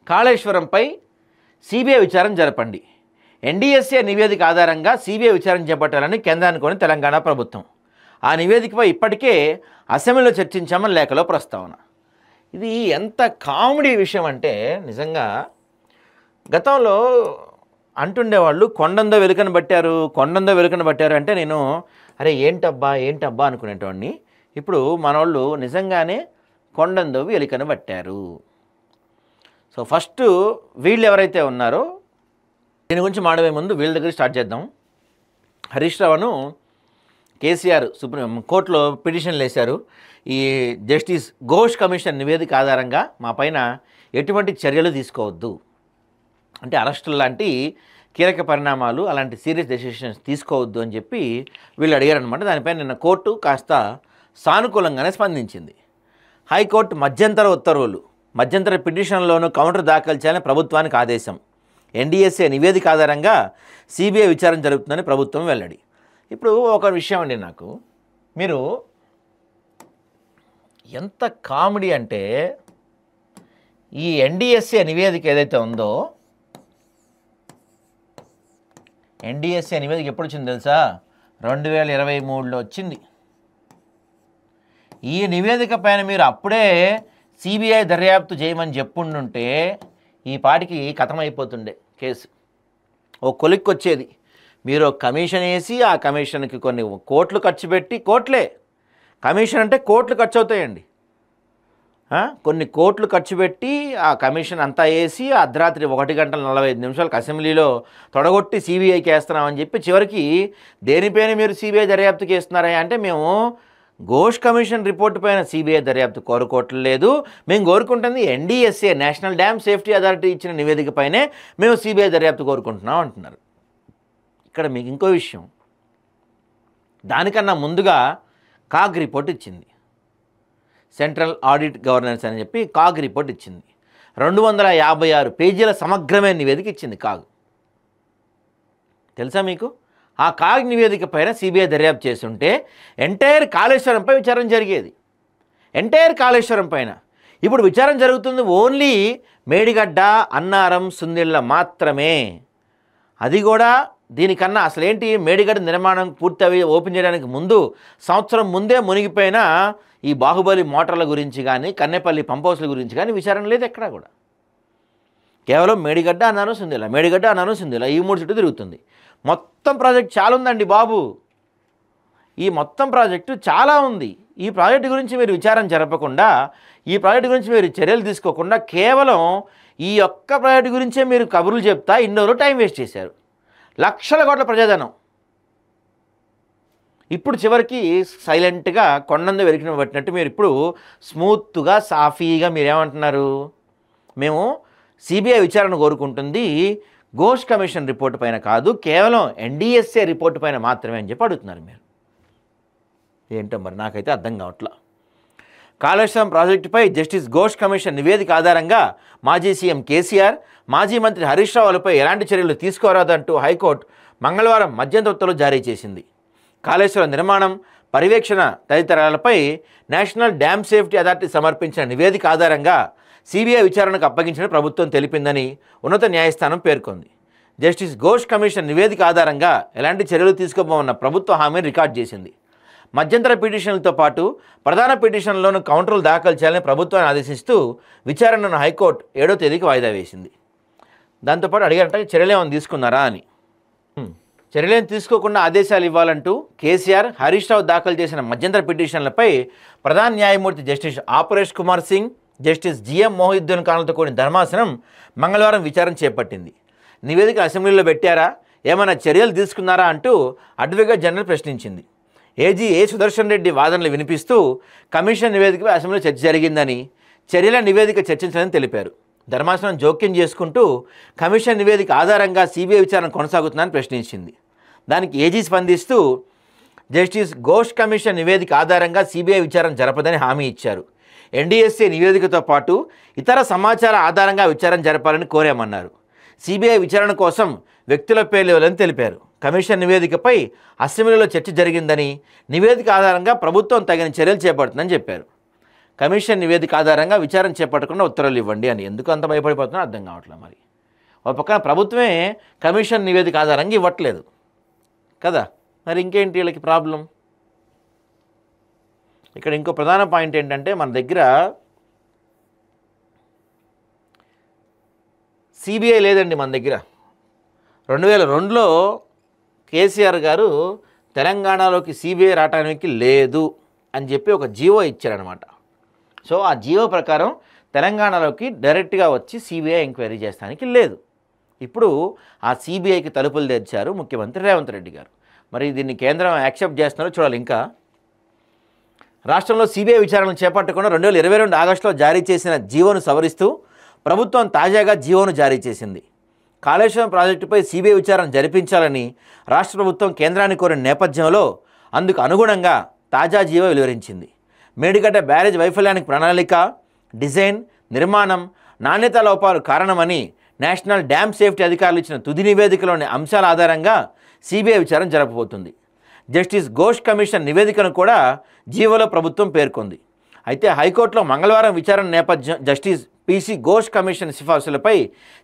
కాళేశ్వరంపై CBI విచారణ జరపండి. NDSA నివేదిక ఆధారంగా సిబిఐ విచారణ చేపట్టాలని కేంద్రాన్ని కోరిన తెలంగాణ ప్రభుత్వం. ఆ నివేదికపై ఇప్పటికే అసెంబ్లీలో చర్చించామని లేఖలో ప్రస్తావన. ఇది ఎంత కామెడీ విషయం అంటే నిజంగా గతంలో అంటుండేవాళ్ళు కొండందో వెలుకను పట్టారు అంటే నేను అరే ఏంటబ్బా అనుకునేటవాడిని. ఇప్పుడు మనోళ్ళు నిజంగానే కొండందో వెలుకను పట్టారు. సో ఫస్ట్ వీళ్ళు ఎవరైతే ఉన్నారో దీని గురించి మాట్లాడే ముందు వీళ్ళ దగ్గర స్టార్ట్ చేద్దాం. హరీష్ రావును కేసీఆర్ సుప్రీం కోర్టులో పిటిషన్లు వేశారు. ఈ జస్టిస్ ఘోష్ కమిషన్ నివేదిక ఆధారంగా మా పైన ఎటువంటి చర్యలు తీసుకోవద్దు అంటే అరెస్టులు లాంటి కీలక పరిణామాలు అలాంటి సీరియస్ డెసిషన్స్ తీసుకోవద్దు అని చెప్పి వీళ్ళు అడిగారనమాట. దానిపైన నిన్న కోర్టు కాస్త సానుకూలంగానే స్పందించింది. హైకోర్టు మధ్యంతర పిటిషన్లోనూ కౌంటర్ దాఖలు చేయాలని ప్రభుత్వానికి ఆదేశం. ఎన్డీఎస్ఏ నివేదిక ఆధారంగా సిబిఐ విచారణ జరుగుతుందని ప్రభుత్వం వెల్లడి. ఇప్పుడు ఒక విషయం అండి, నాకు మీరు ఎంత కామెడీ అంటే ఈ ఎన్డీఎస్ఏ నివేదిక ఏదైతే ఉందో ఎన్డీఎస్ఏ నివేదిక ఎప్పుడు వచ్చింది తెలుసా? 2023లో వచ్చింది. ఈ నివేదిక పైన మీరు అప్పుడే సిబిఐ దర్యాప్తు చేయమని చెప్పుండుంటే ఈ పాటికి కథమైపోతుండే కేసు. ఓ కొలిక్కి వచ్చేది. మీరు కమిషన్ వేసి ఆ కమిషన్కి కొన్ని కోట్లు ఖర్చు పెట్టి, కోట్లే కమిషన్ అంటే కోట్లు ఖర్చు అవుతాయండి, కొన్ని కోట్లు ఖర్చు పెట్టి ఆ కమిషన్ అంతా వేసి అర్ధరాత్రి 1:45 అసెంబ్లీలో తొడగొట్టి సిబిఐకి వేస్తున్నామని చెప్పి చివరికి దేనిపైన మీరు సిబిఐ దర్యాప్తుకి వేస్తున్నారా అంటే మేము ఘోష్ కమిషన్ రిపోర్టు పైన సిబిఐ దర్యాప్తు కోరుకోవట్లేదు, మేము కోరుకుంటుంది NDSA national dam safety authority ఇచ్చిన నివేదిక పైనే మేము సిబిఐ దర్యాప్తు కోరుకుంటున్నాం అంటున్నారు. ఇక్కడ మీకు ఇంకో విషయం, దానికన్నా ముందుగా కాగ్ రిపోర్ట్ ఇచ్చింది, సెంట్రల్ ఆడిట్ గవర్నెన్స్ అని చెప్పి కాగ్ రిపోర్ట్ ఇచ్చింది. 256 పేజీల సమగ్రమైన నివేదిక ఇచ్చింది కాగ్. తెలుసా మీకు? ఆ కాగ్ నివేదిక పైన సిబిఐ దర్యాప్తు చేస్తుంటే ఎంటైర్ కాళేశ్వరంపై విచారణ జరిగేది. ఎంటైర్ కాళేశ్వరం పైన ఇప్పుడు విచారణ జరుగుతుంది ఓన్లీ మేడిగడ్డ, అన్నారం, సుందిళ్ళ మాత్రమే. అది కూడా దీనికన్నా అసలేంటి, మేడిగడ్డ నిర్మాణం పూర్తి ఓపెన్ చేయడానికి ముందు సంవత్సరం ముందే మునిగిపోయిన ఈ బాహుబలి మోటార్ల గురించి కానీ కన్నెపల్లి పంప్ హౌస్ల గురించి కానీ విచారణ లేదు ఎక్కడా కూడా. కేవలం మేడిగడ్డ, అన్నారం, సుందిళ్ళ ఈ 3 చుట్టూ తిరుగుతుంది. మొత్తం ప్రాజెక్ట్ చాలా ఉందండి బాబు, ఈ మొత్తం ప్రాజెక్టు చాలా ఉంది. ఈ ప్రాజెక్టు గురించి మీరు విచారణ జరపకుండా, ఈ ప్రాజెక్టు గురించి మీరు చర్యలు తీసుకోకుండా కేవలం ఈ ఒక్క ప్రాజెక్టు గురించే మీరు కబుర్లు చెప్తా ఇన్ని రోజులు టైం వేస్ట్ చేశారు. లక్షల కోట్ల ప్రజాధనం. ఇప్పుడు చివరికి సైలెంట్గా కొండందో వెలికిన పట్టినట్టు మీరు ఇప్పుడు స్మూత్గా సాఫీగా మీరేమంటున్నారు, మేము సిబిఐ విచారణ కోరుకుంటుంది ఘోష్ కమిషన్ రిపోర్టు పైన కాదు, కేవలం ఎన్డీఎస్ఏ రిపోర్టు పైన మాత్రమే అని చెప్పి అడుగుతున్నారు మీరు. ఏంటో మరి నాకైతే అర్థం కావట్లా. కాళేశ్వరం ప్రాజెక్టుపై జస్టిస్ ఘోష్ కమిషన్ నివేదిక ఆధారంగా మాజీ సీఎం కేసీఆర్, మాజీ మంత్రి హరీష్ రావులపై ఎలాంటి చర్యలు తీసుకోరాదంటూ హైకోర్టు మంగళవారం మధ్యంతర ఉత్తర్వులు జారీ చేసింది. కాళేశ్వరం నిర్మాణం, పర్యవేక్షణ తదితరాలపై నేషనల్ డ్యామ్ సేఫ్టీ అథారిటీ సమర్పించిన నివేదిక ఆధారంగా సిబిఐ విచారణకు అప్పగించిన ప్రభుత్వం తెలిపిందని ఉన్నత న్యాయస్థానం పేర్కొంది. జస్టిస్ ఘోష్ కమిషన్ నివేదిక ఆధారంగా ఎలాంటి చర్యలు తీసుకోబోమన్న ప్రభుత్వ హామీని రికార్డు చేసింది. మధ్యంతర పిటిషన్లతో పాటు ప్రధాన పిటిషన్లోనూ కౌంటర్లు దాఖలు చేయాలని ప్రభుత్వాన్ని ఆదేశిస్తూ విచారణను హైకోర్టు 7వ తేదీకి వాయిదా వేసింది. దాంతోపాటు అడిగారంటే చర్యలేమని తీసుకున్నారా అని. చర్యలేం తీసుకోకుండా ఆదేశాలు ఇవ్వాలంటూ కేసీఆర్, హరీష్ రావు దాఖలు చేసిన మధ్యంతర పిటిషన్లపై ప్రధాన న్యాయమూర్తి justice Aparesh Kumar Singh, justice GM Mohiuddin ఖాన్లతో కూడిన ధర్మాసనం మంగళవారం విచారణ చేపట్టింది. నివేదిక అసెంబ్లీలో పెట్టారా, ఏమైనా చర్యలు తీసుకున్నారా అంటూ అడ్వకేట్ జనరల్ ప్రశ్నించింది. ఏజీ సుదర్శన్ రెడ్డి వాదనలు వినిపిస్తూ కమిషన్ నివేదికపై అసెంబ్లీలో చర్చ జరిగిందని, చర్యల నివేదిక చర్చించాలని తెలిపారు. ధర్మాసనం జోక్యం చేసుకుంటూ కమిషన్ నివేదిక ఆధారంగా సిబిఐ విచారణ కొనసాగుతుందని ప్రశ్నించింది. దానికి ఏజీ స్పందిస్తూ జస్టిస్ ఘోష్ కమిషన్ నివేదిక ఆధారంగా సిబిఐ విచారణ జరపదని హామీ ఇచ్చారు. ఎన్డీఎస్ఏ నివేదికతో పాటు ఇతర సమాచార ఆధారంగా విచారణ జరపాలని కోరామన్నారు. సిబిఐ విచారణ కోసం వ్యక్తుల పేర్లు ఇవ్వాలని తెలిపారు. కమిషన్ నివేదికపై అసెంబ్లీలో చర్చ జరిగిందని, నివేదిక ఆధారంగా ప్రభుత్వం తగిన చర్యలు చేపడుతుందని చెప్పారు. కమిషన్ నివేదిక ఆధారంగా విచారణ చేపట్టకుండా ఉత్తర్వులు ఇవ్వండి అని. ఎందుకు అంత భయపడిపోతున్నా అర్థం కావట్లేదు. మరి ఒక పక్కన ప్రభుత్వమే కమిషన్ నివేదిక ఆధారంగా ఇవ్వట్లేదు కదా, మరి ఇంకేంటి వీళ్ళకి ప్రాబ్లం? ఇక్కడ ఇంకో ప్రధాన పాయింట్ ఏంటంటే మన దగ్గర సిబిఐ లేదండి. మన దగ్గర 2002లో కేసీఆర్ గారు తెలంగాణలోకి సిబిఐ రావడానికి లేదు అని చెప్పి ఒక జీవో ఇచ్చారనమాట. సో ఆ జీవో ప్రకారం తెలంగాణలోకి డైరెక్ట్గా వచ్చి సిబిఐ ఎంక్వైరీ చేస్తానికి లేదు. ఇప్పుడు ఆ సిబిఐకి తలుపులు తెరిచారు ముఖ్యమంత్రి రేవంత్ రెడ్డి గారు. మరి దీన్ని కేంద్రం యాక్సెప్ట్ చేస్తున్నారో చూడాలి. ఇంకా రాష్ట్రంలో సిబిఐ విచారణను చేపట్టకుండా 2022 ఆగస్టులో జారీ చేసిన జీవోను సవరిస్తూ ప్రభుత్వం తాజాగా జీవోను జారీ చేసింది. కాళేశ్వరం ప్రాజెక్టుపై సిబిఐ విచారణ జరిపించాలని రాష్ట్ర ప్రభుత్వం కేంద్రాన్ని కోరిన నేపథ్యంలో అందుకు అనుగుణంగా తాజా జీవో వెలువరించింది. మేడిగడ్డ బ్యారేజ్ వైఫల్యానికి ప్రణాళిక, డిజైన్, నిర్మాణం, నాణ్యతా లోపాలు కారణమని నేషనల్ డ్యామ్ సేఫ్టీ అధికారులు ఇచ్చిన తుది నివేదికలోని అంశాల ఆధారంగా సిబిఐ విచారణ జరపబోతుంది. జస్టిస్ ఘోష్ కమిషన్ నివేదికను కూడా జీవోలో ప్రభుత్వం పేర్కొంది. అయితే హైకోర్టులో మంగళవారం విచారణ నేపథ్యం జస్టిస్ పిసి ఘోష్ కమిషన్ సిఫార్సులపై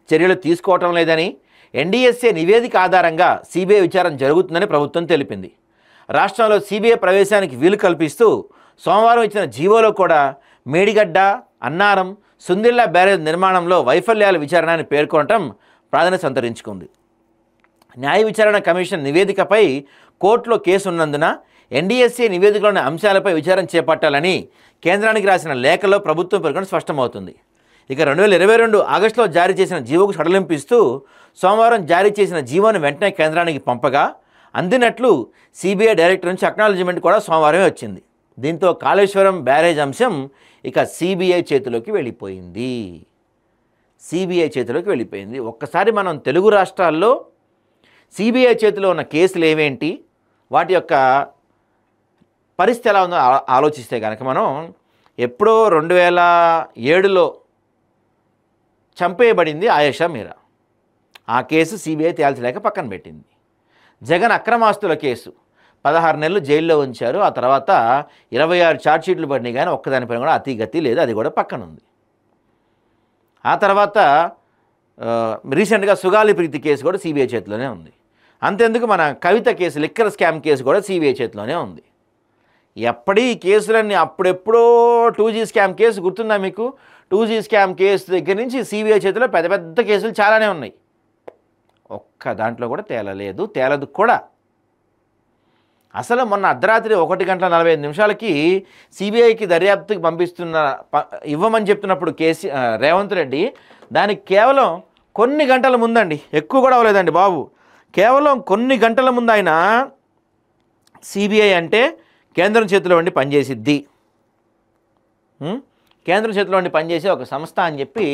చర్యలు తీసుకోవటం లేదని, ఎన్డీఎస్ఏ నివేదిక ఆధారంగా సిబిఐ విచారణ జరుగుతుందని ప్రభుత్వం తెలిపింది. రాష్ట్రంలో సిబిఐ ప్రవేశానికి వీలు కల్పిస్తూ సోమవారం ఇచ్చిన జీవోలో కూడా మేడిగడ్డ, అన్నారం, సుందిళ్ల బ్యారేజ్ నిర్మాణంలో వైఫల్యాల విచారణని పేర్కొనటం ప్రాధాన్యత సంతరించుకుంది. న్యాయ విచారణ కమిషన్ నివేదికపై కోర్టులో కేసు ఉన్నందున ఎన్డీఎస్ఏ నివేదికలోని అంశాలపై విచారణ చేపట్టాలని కేంద్రానికి రాసిన లేఖలో ప్రభుత్వం పేర్కొనడం స్పష్టమవుతుంది. ఇక 2022 ఆగస్టులో జారీ చేసిన జీవోకు సడలింపిస్తూ సోమవారం జారీ చేసిన జీవోను వెంటనే కేంద్రానికి పంపగా అందినట్లు సిబిఐ డైరెక్టర్ నుంచి అక్నాలజ్మెంట్ కూడా సోమవారమే వచ్చింది. దీంతో కాళేశ్వరం బ్యారేజ్ అంశం ఇక సిబిఐ చేతిలోకి వెళ్ళిపోయింది. ఒక్కసారి మనం తెలుగు రాష్ట్రాల్లో సిబిఐ చేతిలో ఉన్న కేసులు ఏవేంటి, వాటి యొక్క పరిస్థితి ఎలా ఉందో ఆలోచిస్తే కనుక మనం ఎప్పుడో 2007లో చంపేయబడింది ఆయేషా మీరా. ఆ కేసు సిబిఐ తేల్చలేక పక్కన పెట్టింది. జగన్ అక్రమాస్తుల కేసు 16 నెలలు జైల్లో ఉంచారు. ఆ తర్వాత 26 ఛార్జ్షీట్లు పడినాయి, కానీ ఒక్కదానిపైన కూడా అతిగతి లేదు, అది కూడా పక్కన ఉంది. ఆ తర్వాత రీసెంట్గా సుగాలి ప్రీతి కేసు కూడా సిబిఐ చేతిలోనే ఉంది. అంతేందుకు మన కవిత కేసు, లిక్కర్ స్కామ్ కేసు కూడా సిబిఐ చేతిలోనే ఉంది. ఎప్పటి ఈ కేసులన్నీ అప్పుడెప్పుడో 2G స్కామ్ కేసు గుర్తుందా మీకు? 2G స్కామ్ కేసు దగ్గర నుంచి సిబిఐ చేతిలో పెద్ద పెద్ద కేసులు చాలానే ఉన్నాయి. ఒక్క దాంట్లో కూడా తేలదు కూడా. అసలు మొన్న అర్ధరాత్రి 1:45 సిబిఐకి దర్యాప్తుకి ఇవ్వమని చెప్తున్నప్పుడు రేవంత్ రెడ్డి దానికి కేవలం కొన్ని గంటల ముందండి, ఎక్కువ కూడా అవ్వలేదండి బాబు, కేవలం కొన్ని గంటల ముందు ఆయన సిబిఐ అంటే కేంద్రం చేతిలో ఉండి పనిచేసిద్ది, కేంద్రం చేతిలో ఉండి పనిచేసే ఒక సంస్థ అని చెప్పి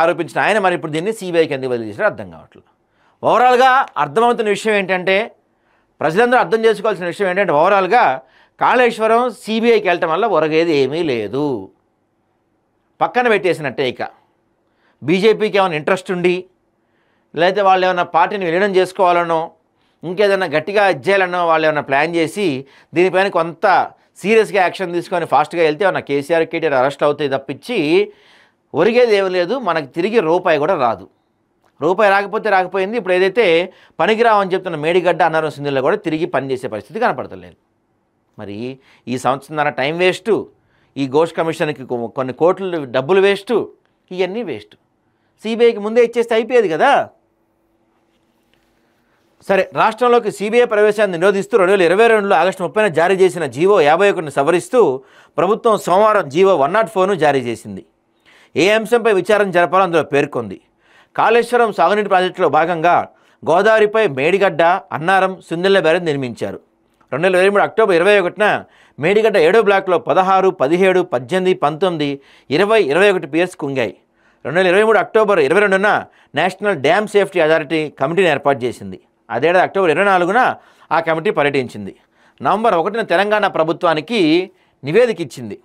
ఆరోపించిన ఆయన మరి ఇప్పుడు దీన్ని సిబిఐకి ఎందుకు బదిలీ చేశారో అర్థం కావట్లేదు. ఓవరాల్గా అర్థమవుతున్న విషయం ఏంటంటే, ప్రజలందరూ అర్థం చేసుకోవాల్సిన విషయం ఏంటంటే, ఓవరాల్గా కాళేశ్వరం సిబిఐకి వెళ్ళటం వల్ల ఒరగేది ఏమీ లేదు, పక్కన పెట్టేసినట్టే. ఇక బీజేపీకి ఏమైనా ఇంట్రెస్ట్ ఉండి, లేకపోతే వాళ్ళు ఏమైనా పార్టీని విలీనం చేసుకోవాలనో, ఇంకేదైనా గట్టిగా ఇచ్చేయాలనో వాళ్ళు ఏమైనా ప్లాన్ చేసి దీనిపైన కొంత సీరియస్గా యాక్షన్ తీసుకొని ఫాస్ట్గా వెళ్తే ఏమన్నా కేసీఆర్ కేటీఆర్ అరెస్ట్ అవుతాయి తప్పించి ఒరిగేది ఏమీ లేదు. మనకు తిరిగి రూపాయి కూడా రాదు. రూపాయి రాకపోయింది. ఇప్పుడు ఏదైతే పనికిరావని చెప్తున్న మేడిగడ్డ, అన్నారం, సుందిళ్ల కూడా తిరిగి పనిచేసే పరిస్థితి కనపడతలేదు. మరి ఈ సంవత్సరం టైం వేస్టు, ఈ ఘోష్ కమిషన్కి కొన్ని కోట్లు డబ్బులు వేస్టు, ఇవన్నీ వేస్ట్. సిబిఐకి ముందే ఇచ్చేస్తే అయిపోయేది కదా. సరే, రాష్ట్రంలోకి సిబిఐ ప్రవేశాన్ని నిరోధిస్తూ 2022 ఆగస్టు 30న జారీ చేసిన జీవో 51ని సవరిస్తూ ప్రభుత్వం సోమవారం జీవో 104ను జారీ చేసింది. ఏ అంశంపై విచారణ జరపాలో అందులో పేర్కొంది. కాళేశ్వరం సాగునీటి ప్రాజెక్టులో భాగంగా గోదావరిపై మేడిగడ్డ, అన్నారం, సుందిళ్ల బ్యారేజ్ నిర్మించారు. 2023 అక్టోబర్ 21న మేడిగడ్డ 7వ బ్లాక్లో 16, 17, 18, 19, 20, 21 పియర్స్ కుంగాయి. 2023 అక్టోబర్ 22న నేషనల్ డ్యామ్ సేఫ్టీ అథారిటీ కమిటీని ఏర్పాటు చేసింది. అదేడాది అక్టోబర్ 24న ఆ కమిటీ పర్యటించింది. నవంబర్ 1న తెలంగాణ ప్రభుత్వానికి నివేదిక ఇచ్చింది.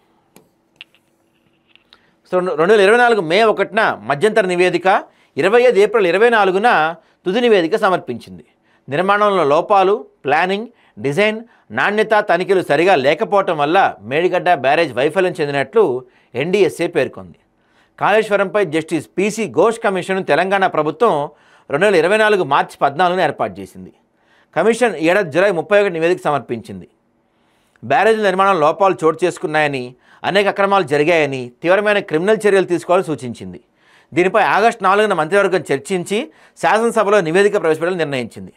సో 2024 మే 1న మధ్యంతర నివేదిక, 25 ఏప్రిల్ 24న తుది నివేదిక సమర్పించింది. నిర్మాణంలో లోపాలు, ప్లానింగ్, డిజైన్, నాణ్యత తనిఖీలు సరిగా లేకపోవటం వల్ల మేడిగడ్డ బ్యారేజ్ వైఫల్యం చెందినట్లు ఎన్డీఎస్ఏ పేర్కొంది. కాళేశ్వరంపై justice PC Ghosh commission Telangana ప్రభుత్వం 2024 మార్చి 14న ఏర్పాటు చేసింది. కమిషన్ ఏడాది జూలై 31 నివేదిక సమర్పించింది. బ్యారేజ్ నిర్మాణం లోపాలు చోటు చేసుకున్నాయని, అనేక అక్రమాలు జరిగాయని, తీవ్రమైన క్రిమినల్ చర్యలు తీసుకోవాలని సూచించింది. దీనిపై ఆగస్టు 4న మంత్రివర్గం చర్చించి శాసనసభలో నివేదిక ప్రవేశపెట్టాలని నిర్ణయించింది.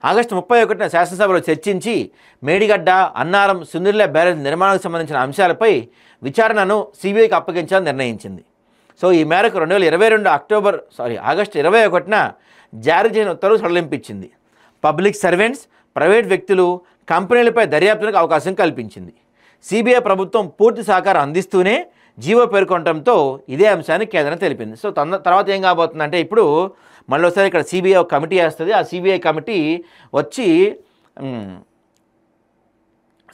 ఆగస్టు 31న శాసనసభలో చర్చించి మేడిగడ్డ, అన్నారం, సుందిర్ల బ్యారేజ్ నిర్మాణానికి సంబంధించిన అంశాలపై విచారణను సిబిఐకి అప్పగించాలని నిర్ణయించింది. సో ఈ మేరకు 2022 ఆగస్టు 21న జారీ చేసిన ఉత్తర్వులు సడలింపించింది. పబ్లిక్ సర్వెంట్స్, ప్రైవేట్ వ్యక్తులు, కంపెనీలపై దర్యాప్తులకు అవకాశం కల్పించింది. సిబిఐ ప్రభుత్వం పూర్తి సహకారం అందిస్తూనే జీవో పేర్కొనడంతో ఇదే అంశాన్ని కేంద్రం తెలిపింది. సో తర్వాత ఏం కాబోతుందంటే ఇప్పుడు మళ్ళీ ఒకసారి ఇక్కడ సిబిఐ ఒక కమిటీ వేస్తుంది. ఆ సిబిఐ కమిటీ వచ్చి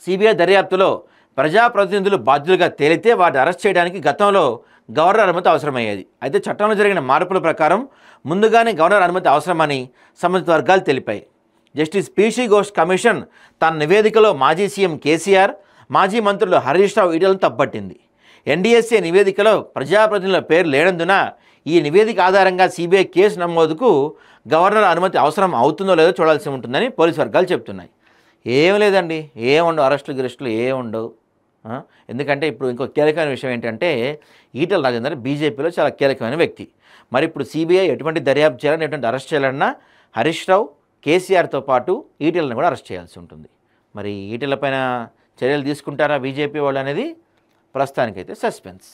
సిబిఐ దర్యాప్తులో ప్రజాప్రతినిధులు బాధ్యులుగా తేలితే వాటిని అరెస్ట్ చేయడానికి గతంలో గవర్నర్ అనుమతి అవసరమయ్యేది. అయితే చట్టంలో జరిగిన మార్పుల ప్రకారం ముందుగానే గవర్నర్ అనుమతి అవసరమని సంబంధిత వర్గాలు తెలిపాయి. జస్టిస్ పీసీ ఘోష్ కమిషన్ తన నివేదికలో మాజీ సీఎం కేసీఆర్, మాజీ మంత్రులు హరీష్ రావు ఈటలను తప్పట్టింది. ఎన్డీఎస్ఏ నివేదికలో ప్రజాప్రతినిధుల పేరు లేనందున ఈ నివేదిక ఆధారంగా సిబిఐ కేసు నమోదుకు గవర్నర్ అనుమతి అవసరం అవుతుందో లేదో చూడాల్సి ఉంటుందని పోలీసు వర్గాలు చెప్తున్నాయి. ఏం లేదండి, ఏముండవు, అరెస్టులు ఏముండవు. ఎందుకంటే ఇప్పుడు ఇంకో కీలకమైన విషయం ఏంటంటే ఈటెల రాజేందర్ బీజేపీలో చాలా కీలకమైన వ్యక్తి. మరి ఇప్పుడు సిబిఐ ఎటువంటి దర్యాప్తు చేయాలని, ఎటువంటి అరెస్ట్ చేయాలన్నా హరీష్ రావు, కేసీఆర్తో పాటు ఈటెలను కూడా అరెస్ట్ చేయాల్సి ఉంటుంది. మరి ఈటెల పైన చర్యలు తీసుకుంటారా బీజేపీ వాళ్ళు అనేది ప్రస్తుతానికైతే సస్పెన్స్.